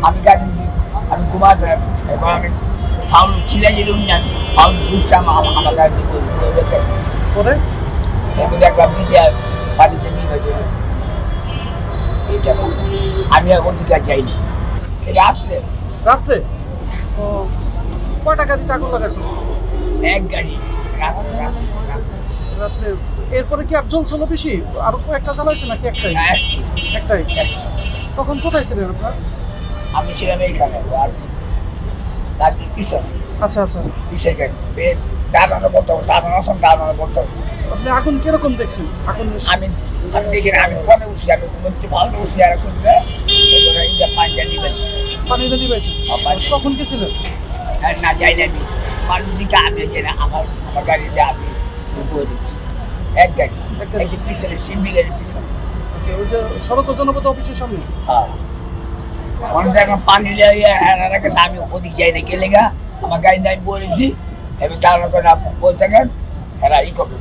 আমি গাড়ি আমি ঘুমাছিলাম এবং আমি ফাউল ছিলে যেগুলো ফাউল ঝুঁকতাম আমার গাড়ি পরে দেখলাম নিজে বাড়িতে নিয়ে গেছে এইটা আমি অধিকার যাইনি রাত্রে রাত্রে কয়টা গাড়িতে আগুন লাগাইছিল? এক গাড়ি রাত্রে। এরপরে কি আর জ্বলছিল বেশি? আরো কয়েকটা জ্বালাইছে নাকি একটাই? একটাই। তখন কোথায় ছিলেন আপনার? আমি ছিলাম এইখানে আর তাকে পিছনে। আচ্ছা আচ্ছা, পিছিয়ে গেছে দাঁড়ানো বলতো আপনি আগুন কিরকম দেখছেন? আগুন আমি দেখি না, আমি কমে উঠছি, আমি মধ্যে ভালো উঠছি আর করবে পানিটা নিবেন পানিটা নিবেছেন। কখন গেছিলেন? না যাই না, আমি মানুষ দিকে আমি যাই না, আমার গাড়িতে আমি বলেছি এক গাড়ি একদিন পিছনে সিম্বি গাড়ির পিছনে। আচ্ছা, ওই যে সড়ক ও জনপদ অফিসের সামনে? হ্যাঁ, মনে দেখলাম পানি রেখেছে, আমি ওদিক যাই না, গেলে গা আমার গাড়িতে আমি বলেছি এবার তার করে বই থাকেন এরা ই করবে।